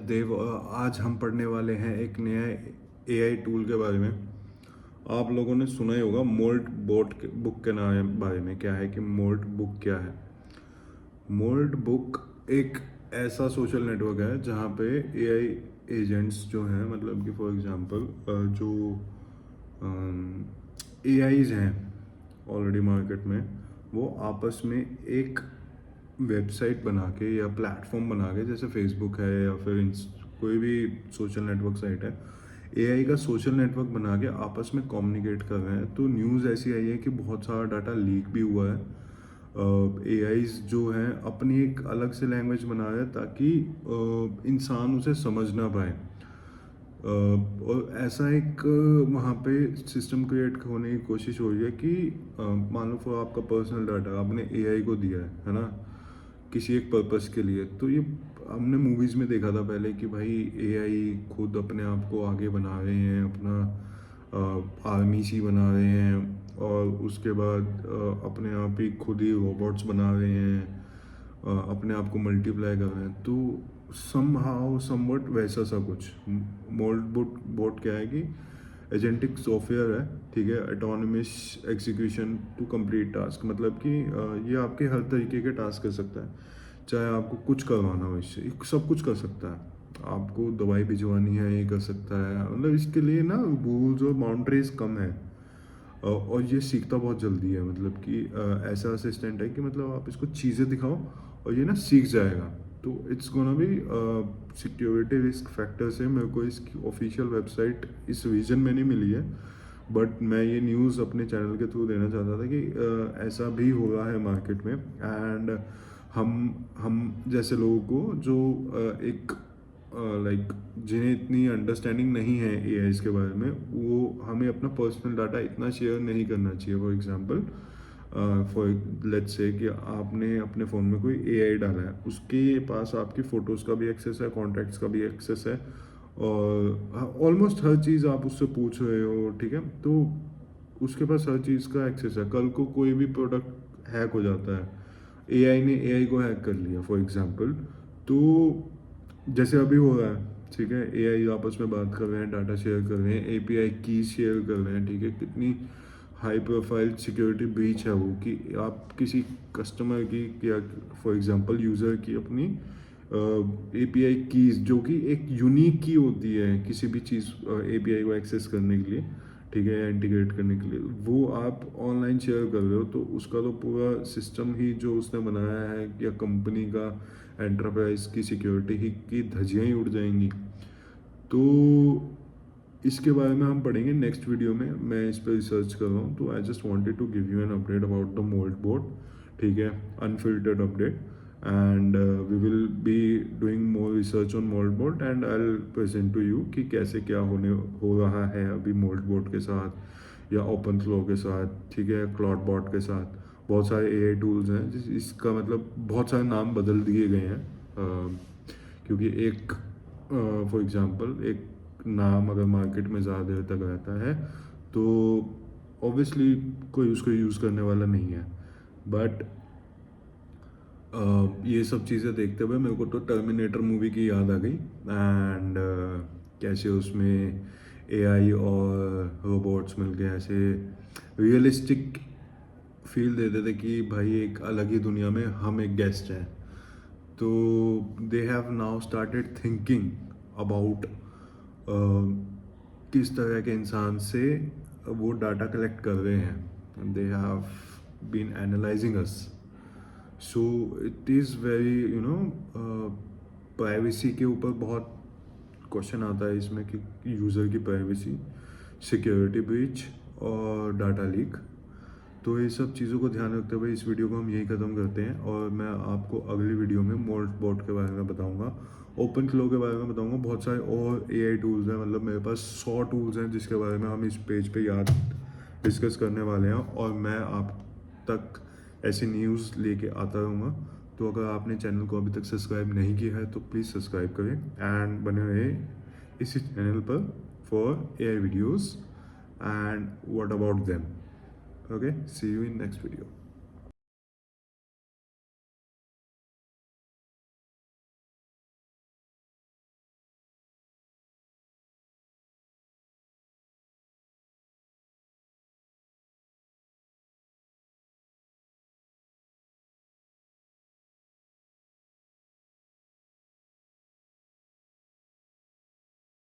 देव। आज हम पढ़ने वाले हैं एक नया एआई टूल के बारे में। आप लोगों ने सुना ही होगा मोल्ट बोट बुक के नाम बारे में। क्या है कि मोल्ट बुक क्या है? मोल्ट बुक एक ऐसा सोशल नेटवर्क है जहाँ पे एआई एजेंट्स जो हैं, मतलब कि फॉर एग्जांपल जो एआईज हैं ऑलरेडी मार्केट में, वो आपस में एक वेबसाइट बना के या प्लेटफॉर्म बना के, जैसे फेसबुक है या फिर कोई भी सोशल नेटवर्क साइट है, एआई का सोशल नेटवर्क बना के आपस में कम्युनिकेट कर रहे हैं। तो न्यूज़ ऐसी आई है कि बहुत सारा डाटा लीक भी हुआ है। एआईज जो हैं अपनी एक अलग से लैंग्वेज बना रहे हैं ताकि इंसान उसे समझ ना पाए। और ऐसा एक वहाँ पे सिस्टम क्रिएट होने की कोशिश हो रही है कि मान लो फिर आपका पर्सनल डाटा आपने एआई को दिया है ना, किसी एक पर्पस के लिए। तो ये हमने मूवीज़ में देखा था पहले कि भाई एआई खुद अपने आप को आगे बना रहे हैं, अपना आर्मी सी बना रहे हैं, और उसके बाद अपने आप ही खुद ही रोबोट्स बना रहे हैं, अपने आप को मल्टीप्लाई कर रहे हैं। तो सम हाउ समवट वैसा सा कुछ मोल्ड बोट क्या है कि एजेंटिक सॉफ्टवेयर है, ठीक है, autonomous execution to complete task. मतलब कि ये आपके हर तरीके के टास्क कर सकता है। चाहे आपको कुछ करवाना हो, इससे सब कुछ कर सकता है। आपको दवाई भिजवानी है, ये कर सकता है। मतलब इसके लिए ना रूल्स और बाउंड्रीज कम है, और ये सीखता बहुत जल्दी है। मतलब कि ऐसा असिस्टेंट है कि मतलब आप इसको चीज़ें दिखाओ और ये ना सीख जाएगा। तो it's gonna be security risk factor से मेरे को इसकी ऑफिशियल वेबसाइट इस रीजन में नहीं मिली है, बट मैं ये न्यूज़ अपने चैनल के थ्रू देना चाहता था कि ऐसा भी हो रहा है मार्केट में। एंड हम जैसे लोगों को जो एक लाइक जिन्हें इतनी अंडरस्टैंडिंग नहीं है एआई के बारे में, वो हमें अपना पर्सनल डाटा इतना शेयर नहीं करना चाहिए। For example for let's say कि आपने अपने फ़ोन में कोई एआई डाला है, उसके पास आपकी फ़ोटोज़ का भी एक्सेस है, कॉन्टैक्ट्स का भी एक्सेस है, और ऑलमोस्ट हर चीज़ आप उससे पूछ रहे हो, ठीक है। तो उसके पास हर चीज़ का एक्सेस है। कल को कोई भी प्रोडक्ट हैक हो जाता है, एआई ने एआई को हैक कर लिया फॉर एग्जांपल, तो जैसे अभी हो रहा है, ठीक है, एआई आपस में बात कर रहे हैं, डाटा शेयर कर रहे हैं, एपीआई की शेयर कर रहे हैं, ठीक है। कितनी हाई प्रोफाइल सिक्योरिटी ब्रीच है वो, कि आप किसी कस्टमर की या फॉर एग्जांपल यूज़र की अपनी एपीआई कीज, जो कि एक यूनिक की होती है किसी भी चीज़ एपीआई को एक्सेस करने के लिए, ठीक है, या इंटीग्रेट करने के लिए, वो आप ऑनलाइन शेयर कर रहे हो। तो उसका तो पूरा सिस्टम ही जो उसने बनाया है, या कंपनी का एंटरप्राइज की सिक्योरिटी ही की धज्जियाँ ही उड़ जाएंगी। तो इसके बारे में हम पढ़ेंगे नेक्स्ट वीडियो में। मैं इस पर रिसर्च कर रहा हूँ, तो I just wanted to give you an update about the molt board, ठीक है, unfiltered update. And we will be doing more research on molt board and I will present to you कि कैसे क्या हो रहा है अभी मोल्ट बोर्ड के साथ या ओपन फ्लो के साथ, ठीक है, क्लाउड बॉट के साथ। बहुत सारे एआई टूल्स हैं इसका मतलब बहुत सारे नाम बदल दिए गए हैं, क्योंकि एक फॉर एग्जांपल एक नाम अगर मार्केट में ज़्यादा देर तक रहता है तो ऑब्वियसली कोई उसको यूज़ करने वाला नहीं है। बट ये सब चीज़ें देखते हुए मेरे को तो टर्मिनेटर मूवी की याद आ गई। एंड कैसे उसमें एआई और रोबोट्स मिलके ऐसे रियलिस्टिक फील देते थे कि भाई एक अलग ही दुनिया में हम एक गेस्ट हैं। तो they have now started thinking about किस तरह के इंसान से वो डाटा कलेक्ट कर रहे हैं। They have been analyzing us. So it is very privacy के ऊपर बहुत क्वेश्चन आता है इसमें कि यूज़र की प्राइवेसी, सिक्योरिटी ब्रीच और डाटा लीक। तो ये सब चीज़ों को ध्यान रखते हुए इस वीडियो को हम यही ख़त्म करते हैं, और मैं आपको अगली वीडियो में मोल्ट बोट के बारे में बताऊंगा, ओपन फ्लो के बारे में बताऊंगा। बहुत सारे और एआई टूल्स हैं, मतलब मेरे पास 100 टूल्स हैं जिसके बारे में हम इस पेज पे याद डिस्कस करने वाले हैं, और मैं आप तक ऐसी न्यूज़ लेके आता रहूँगा। तो अगर आपने चैनल को अभी तक सब्सक्राइब नहीं किया है तो प्लीज़ सब्सक्राइब करें एंड बने रहे इसी चैनल पर for AI videos and what about them. Okay, see you in next video.